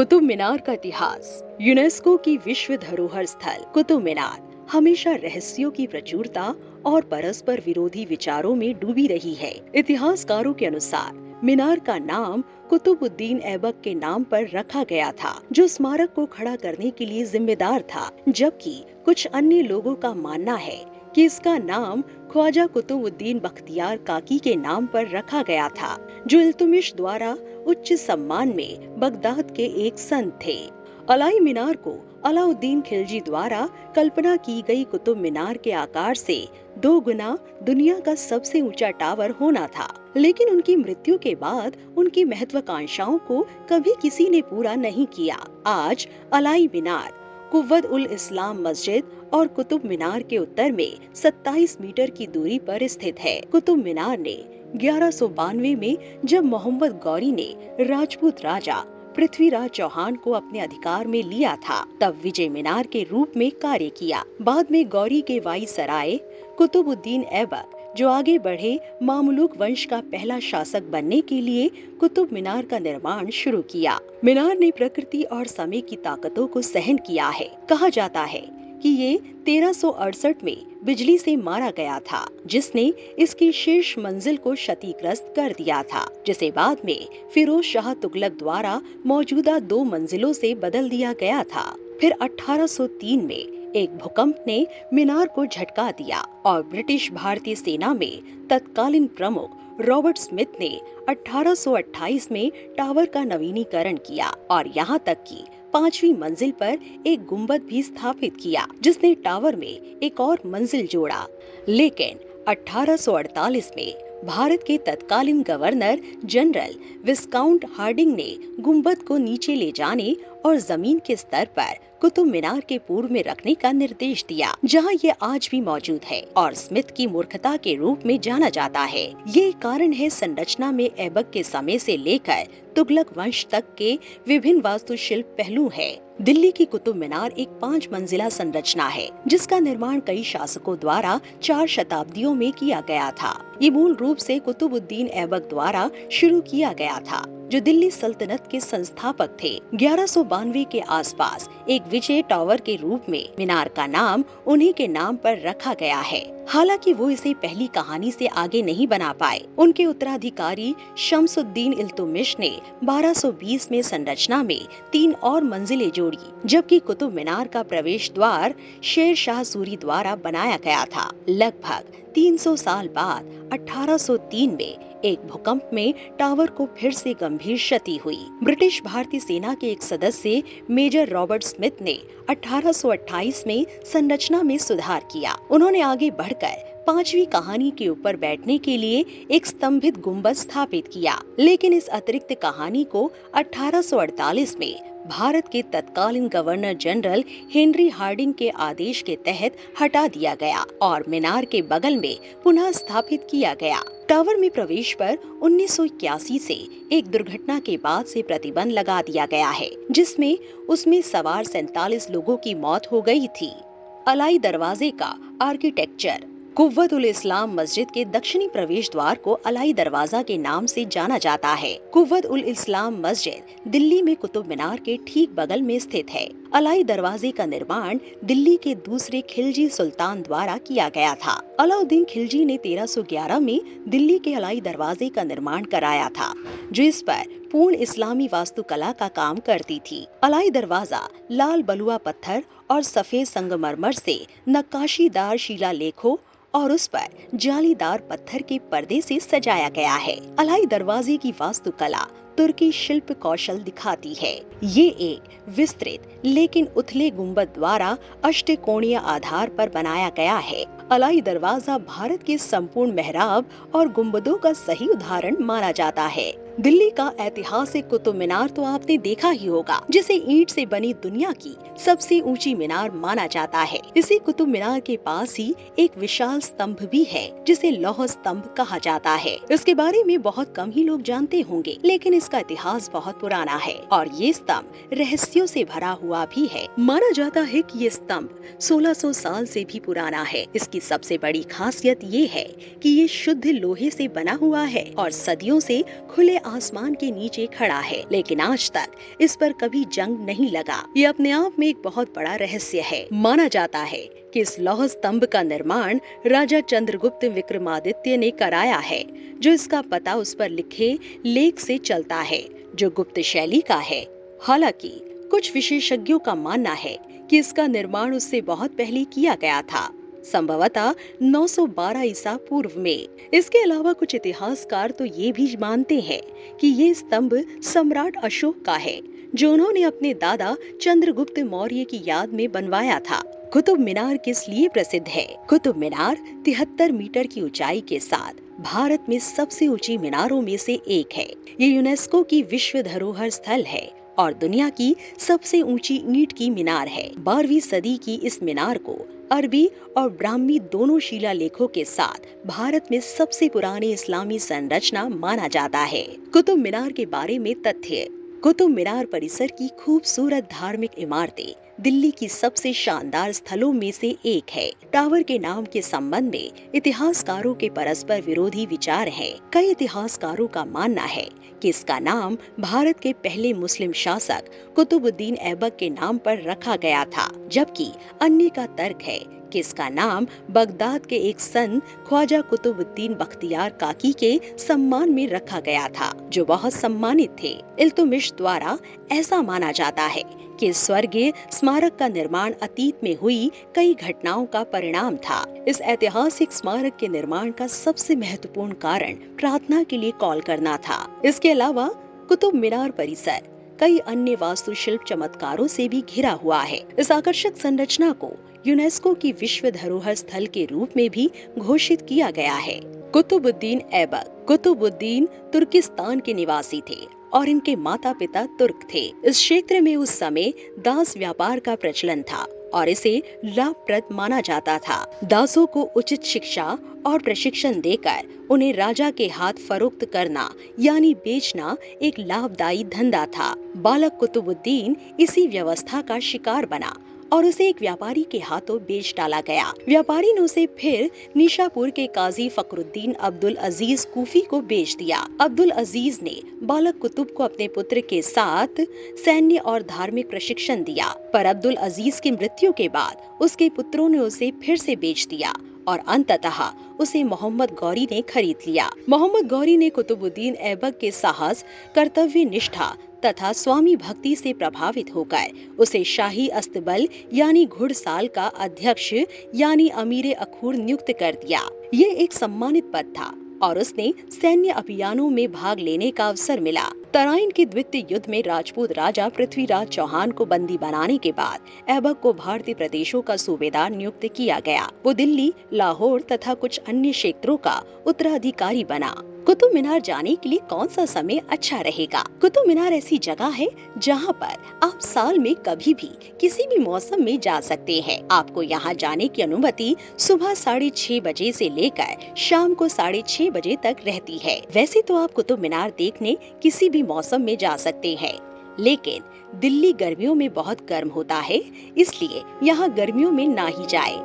कुतुब मीनार का इतिहास। यूनेस्को की विश्व धरोहर स्थल कुतुब मीनार हमेशा रहस्यों की प्रचुरता और परस्पर विरोधी विचारों में डूबी रही है। इतिहासकारों के अनुसार मीनार का नाम कुतुबुद्दीन ऐबक के नाम पर रखा गया था, जो स्मारक को खड़ा करने के लिए जिम्मेदार था, जबकि कुछ अन्य लोगों का मानना है कि इसका नाम ख्वाजा कुतुबुद्दीन बख्तियार काकी के नाम पर रखा गया था, जो इल्तुमिश द्वारा उच्च सम्मान में बगदाद के एक संत थे। अलाई मीनार को अलाउद्दीन खिलजी द्वारा कल्पना की गई कुतुब मीनार के आकार से 2 गुना दुनिया का सबसे ऊंचा टावर होना था, लेकिन उनकी मृत्यु के बाद उनकी महत्वाकांक्षाओं को कभी किसी ने पूरा नहीं किया। आज अलाई मीनार कुव्वत उल इस्लाम मस्जिद और कुतुब मीनार के उत्तर में 27 मीटर की दूरी पर स्थित है। कुतुब मीनार ने 1192 में जब मोहम्मद गौरी ने राजपूत राजा पृथ्वीराज चौहान को अपने अधिकार में लिया था, तब विजय मीनार के रूप में कार्य किया। बाद में गौरी के वायसराय कुतुबुद्दीन ऐबक, जो आगे बढ़े मामलुक वंश का पहला शासक बनने के लिए कुतुब मीनार का निर्माण शुरू किया। मीनार ने प्रकृति और समय की ताकतों को सहन किया है। कहा जाता है कि ये 1368 में बिजली से मारा गया था, जिसने इसकी शीर्ष मंजिल को क्षतिग्रस्त कर दिया था, जिसे बाद में फिरोज शाह तुगलक द्वारा मौजूदा 2 मंजिलों से बदल दिया गया था। फिर 1803 में एक भूकंप ने मीनार को झटका दिया और ब्रिटिश भारतीय सेना में तत्कालीन प्रमुख रॉबर्ट स्मिथ ने 1828 में टावर का नवीनीकरण किया और यहाँ तक कि 5वीं मंजिल पर एक गुंबद भी स्थापित किया, जिसने टावर में एक और मंजिल जोड़ा। लेकिन 1848 में भारत के तत्कालीन गवर्नर जनरल विस्काउंट हार्डिंग ने गुंबद को नीचे ले जाने और जमीन के स्तर पर कुतुब मीनार के पूर्व में रखने का निर्देश दिया, जहां ये आज भी मौजूद है और स्मिथ की मूर्खता के रूप में जाना जाता है। ये कारण है संरचना में ऐबक के समय से लेकर तुगलक वंश तक के विभिन्न वास्तुशिल्प पहलू है। दिल्ली की कुतुब मीनार एक 5 मंजिला संरचना है, जिसका निर्माण कई शासकों द्वारा 4 शताब्दियों में किया गया था। ये मूल रूप से कुतुबुद्दीन ऐबक द्वारा शुरू किया गया था, जो दिल्ली सल्तनत के संस्थापक थे। 1192 के आसपास एक विजय टावर के रूप में मीनार का नाम उन्हीं के नाम पर रखा गया है। हालांकि वो इसे पहली कहानी से आगे नहीं बना पाए। उनके उत्तराधिकारी शम्सुद्दीन इल्तुमिश ने 1220 में संरचना में 3 और मंजिलें जोड़ी, जबकि कुतुब मीनार का प्रवेश द्वार शेर शाह सूरी द्वारा बनाया गया था। लगभग 300 साल बाद 1803 में एक भूकंप में टावर को फिर से गंभीर क्षति हुई। ब्रिटिश भारतीय सेना के एक सदस्य मेजर रॉबर्ट स्मिथ ने 1828 में संरचना में सुधार किया। उन्होंने आगे बढ़कर 5वीं कहानी के ऊपर बैठने के लिए एक स्तंभित गुंबद स्थापित किया, लेकिन इस अतिरिक्त कहानी को 1848 में भारत के तत्कालीन गवर्नर जनरल हेनरी हार्डिंग के आदेश के तहत हटा दिया गया और मीनार के बगल में पुनः स्थापित किया गया। टावर में प्रवेश पर 1981 से एक दुर्घटना के बाद से प्रतिबंध लगा दिया गया है, जिसमें उसमें सवार 47 लोगों की मौत हो गई थी। अलाई दरवाजे का आर्किटेक्चर। कुव्वत उल इस्लाम मस्जिद के दक्षिणी प्रवेश द्वार को अलाई दरवाजा के नाम से जाना जाता है। कुव्वत उल इस्लाम मस्जिद दिल्ली में कुतुब मीनार के ठीक बगल में स्थित है। अलाई दरवाजे का निर्माण दिल्ली के दूसरे खिलजी सुल्तान द्वारा किया गया था। अलाउद्दीन खिलजी ने 1311 में दिल्ली के अलाई दरवाजे का निर्माण कराया था, जो इस पर पूर्ण इस्लामी वास्तुकला का काम करती थी। अलाई दरवाजा लाल बलुआ पत्थर और सफेद संगमरमर से नक्काशीदार शिलालेखों और उस पर जालीदार पत्थर के पर्दे से सजाया गया है। अलाई दरवाजे की वास्तुकला तुर्की शिल्प कौशल दिखाती है। ये एक विस्तृत लेकिन उथले गुंबद द्वारा अष्टकोणीय आधार पर बनाया गया है। अलाई दरवाजा भारत के संपूर्ण मेहराब और गुंबदों का सही उदाहरण माना जाता है। दिल्ली का ऐतिहासिक कुतुब मीनार तो आपने देखा ही होगा, जिसे ईंट से बनी दुनिया की सबसे ऊंची मीनार माना जाता है। इसी कुतुब मीनार के पास ही एक विशाल स्तंभ भी है, जिसे लौह स्तंभ कहा जाता है। इसके बारे में बहुत कम ही लोग जानते होंगे, लेकिन इसका इतिहास बहुत पुराना है और ये स्तंभ रहस्यों से भरा हुआ भी है। माना जाता है कि ये स्तंभ 1600 साल से भी पुराना है। इसकी सबसे बड़ी खासियत ये है कि ये शुद्ध लोहे से बना हुआ है और सदियों से खुले आसमान के नीचे खड़ा है, लेकिन आज तक इस पर कभी जंग नहीं लगा। ये अपने आप में एक बहुत बड़ा रहस्य है। माना जाता है कि इस लौह स्तंभ का निर्माण राजा चंद्रगुप्त विक्रमादित्य ने कराया है, जो इसका पता उस पर लिखे लेख से चलता है, जो गुप्त शैली का है। हालांकि कुछ विशेषज्ञों का मानना है कि इसका निर्माण उससे बहुत पहले किया गया था, संभवतः 912 ईसा पूर्व में। इसके अलावा कुछ इतिहासकार तो ये भी मानते हैं कि ये स्तंभ सम्राट अशोक का है, जो उन्होंने अपने दादा चंद्रगुप्त मौर्य की याद में बनवाया था। कुतुब मीनार किस लिए प्रसिद्ध है? कुतुब मीनार 73 मीटर की ऊंचाई के साथ भारत में सबसे ऊंची मीनारों में से एक है। ये यूनेस्को की विश्व धरोहर स्थल है और दुनिया की सबसे ऊंची ईंट की मीनार है। 12वीं सदी की इस मीनार को अरबी और ब्राह्मी दोनों शिलालेखों के साथ भारत में सबसे पुरानी इस्लामी संरचना माना जाता है। कुतुब मीनार के बारे में तथ्य। कुतुब मीनार परिसर की खूबसूरत धार्मिक इमारतें दिल्ली की सबसे शानदार स्थलों में से एक है। टावर के नाम के संबंध में इतिहासकारों के परस्पर विरोधी विचार हैं। कई इतिहासकारों का मानना है कि इसका नाम भारत के पहले मुस्लिम शासक कुतुबुद्दीन ऐबक के नाम पर रखा गया था, जबकि अन्य का तर्क है कि इसका नाम बगदाद के एक संत ख्वाजा कुतुबुद्दीन बख्तियार काकी के सम्मान में रखा गया था, जो बहुत सम्मानित थे। इल्तुमिश द्वारा ऐसा माना जाता है कि स्वर्गीय स्मारक का निर्माण अतीत में हुई कई घटनाओं का परिणाम था। इस ऐतिहासिक स्मारक के निर्माण का सबसे महत्वपूर्ण कारण प्रार्थना के लिए कॉल करना था। इसके अलावा कुतुब मीनार परिसर कई अन्य वास्तुशिल्प चमत्कारों से भी घिरा हुआ है। इस आकर्षक संरचना को यूनेस्को की विश्व धरोहर स्थल के रूप में भी घोषित किया गया है। कुतुबुद्दीन ऐबक। कुतुबुद्दीन तुर्किस्तान के निवासी थे और इनके माता पिता तुर्क थे। इस क्षेत्र में उस समय दास व्यापार का प्रचलन था और इसे लाभप्रद माना जाता था। दासों को उचित शिक्षा और प्रशिक्षण देकर उन्हें राजा के हाथ फरोख्त करना यानी बेचना एक लाभदायी धंधा था। बालक कुतुबुद्दीन इसी व्यवस्था का शिकार बना और उसे एक व्यापारी के हाथों बेच डाला गया। व्यापारी ने उसे फिर निशापुर के काजी फखरुद्दीन अब्दुल अजीज कूफी को बेच दिया। अब्दुल अजीज ने बालक कुतुब को अपने पुत्र के साथ सैन्य और धार्मिक प्रशिक्षण दिया, पर अब्दुल अजीज की मृत्यु के बाद उसके पुत्रों ने उसे फिर से बेच दिया और अंततः उसे मोहम्मद गौरी ने खरीद लिया। मोहम्मद गौरी ने कुतुबुद्दीन ऐबक के साहस, कर्तव्य निष्ठा तथा स्वामी भक्ति से प्रभावित होकर उसे शाही अस्तबल यानी घुड़साल का अध्यक्ष यानी अमीर अखूर नियुक्त कर दिया। ये एक सम्मानित पद था और उसने सैन्य अभियानों में भाग लेने का अवसर मिला। तराइन के द्वितीय युद्ध में राजपूत राजा पृथ्वीराज चौहान को बंदी बनाने के बाद ऐबक को भारतीय प्रदेशों का सूबेदार नियुक्त किया गया। वो दिल्ली, लाहौर तथा कुछ अन्य क्षेत्रों का उत्तराधिकारी बना। कुतुब मीनार जाने के लिए कौन सा समय अच्छा रहेगा? कुतुब मीनार ऐसी जगह है जहां पर आप साल में कभी भी किसी भी मौसम में जा सकते हैं। आपको यहां जाने की अनुमति सुबह 6:30 बजे से लेकर शाम को 6:30 बजे तक रहती है। वैसे तो आप कुतुब मीनार देखने किसी भी मौसम में जा सकते हैं, लेकिन दिल्ली गर्मियों में बहुत गर्म होता है, इसलिए यहाँ गर्मियों में ना ही जाए।